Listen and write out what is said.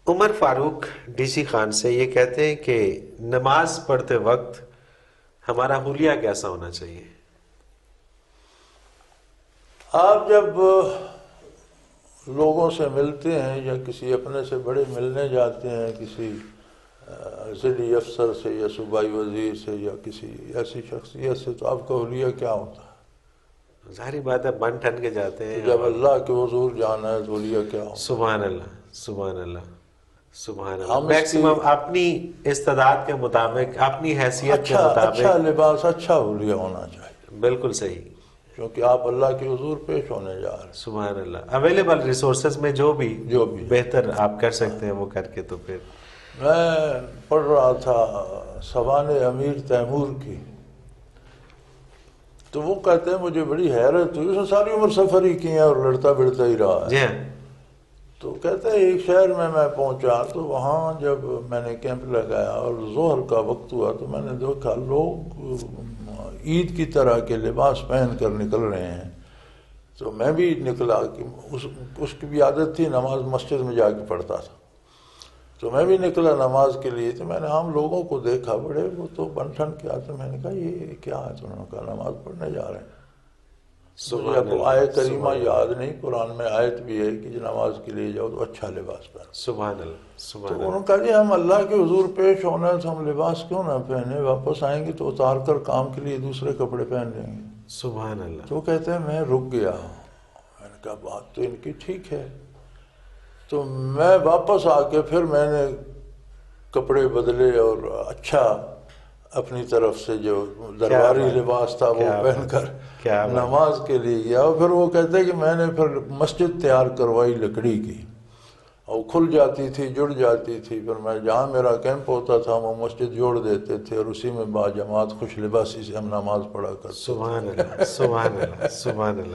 عمر فاروق D C Khan سے یہ کہتے ہیں کہ نماز پڑھتے وقت ہمارا حلیہ کیسا ہونا چاہیے؟ آپ جب لوگوں سے ملتے ہیں یا کسی اپنے سے بڑے ملنے جاتے ہیں، کسی ضلعی افسر سے یا صوبائی وزیر سے یا کسی ایسی شخصیت سے، تو آپ کا حلیہ کیا ہوتا ہے؟ ظاہری بات ہے، بن ٹھن کے جاتے ہیں. تو جب اللہ کے حضور جانا ہے تو حلیہ کیا ہوتا ہے؟ سبحان اللہ، سبحان اللہ، سبحان اللہ. ہم میکسیمم اپنی استعداد کے مطابق، اپنی حیثیت کے اچھا مطابق. لباس، اچھا حلیہ ہونا چاہیے، بالکل صحیح. کیونکہ آپ اللہ کے حضور پیش ہونے جا رہے ہیں. سبحان اللہ. اویلیبل ریسورسز میں جو بھی بہتر آپ کر سکتے ہیں وہ کر کے. تو پھر میں پڑھ رہا تھا سوانح امیر تیمور کی، تو وہ کہتے ہیں مجھے بڑی حیرت ہوئی، اس نے ساری عمر سفر ہی کیا اور لڑتا بڑھتا ہی رہا ہے. جی ہاں. تو کہتے ہیں ایک شہر میں پہنچا، تو وہاں جب میں نے کیمپ لگایا اور ظہر کا وقت ہوا تو میں نے دیکھا لوگ عید کی طرح کے لباس پہن کر نکل رہے ہیں. تو میں بھی نکلا، کہ اس کی بھی عادت تھی نماز مسجد میں جا کے پڑھتا تھا، تو میں بھی نکلا نماز کے لیے. تو میں نے عام لوگوں کو دیکھا، بڑے وہ تو بن ٹھن کے آتے. میں نے کہا یہ کیا ہے؟ تو انہوں نے کہا نماز پڑھنے جا رہے ہیں. مجھے اب آیت کریمہ یاد نہیں، قرآن میں آیت بھی ہے کہ نماز کے لیے جاؤ تو اچھا لباس پہنو. سبحان اللہ، سبحان تو اللہ. انہوں نے کہا جی ہم اللہ کے حضور پیش ہونا ہے تو ہم لباس کیوں نہ پہنے، واپس آئیں گے تو اتار کر کام کے لیے دوسرے کپڑے پہن لیں گے. سبحان اللہ. تو کہتے ہیں میں رک گیا. میں نے کہا بات تو ان کی ٹھیک ہے. تو میں واپس آ کے پھر میں نے کپڑے بدلے اور اچھا اپنی طرف سے جو درباری لباس تھا وہ پہن کر نماز کے لیے گیا. اور پھر وہ کہتے کہ میں نے پھر مسجد تیار کروائی لکڑی کی، اور کھل جاتی تھی، جڑ جاتی تھی. پھر میں جہاں میرا کیمپ ہوتا تھا وہ مسجد جوڑ دیتے تھے اور اسی میں با جماعت خوش لباسی سے ہم نماز پڑھا کرتے. سبحان اللہ، سبحان اللہ، سبحان اللہ.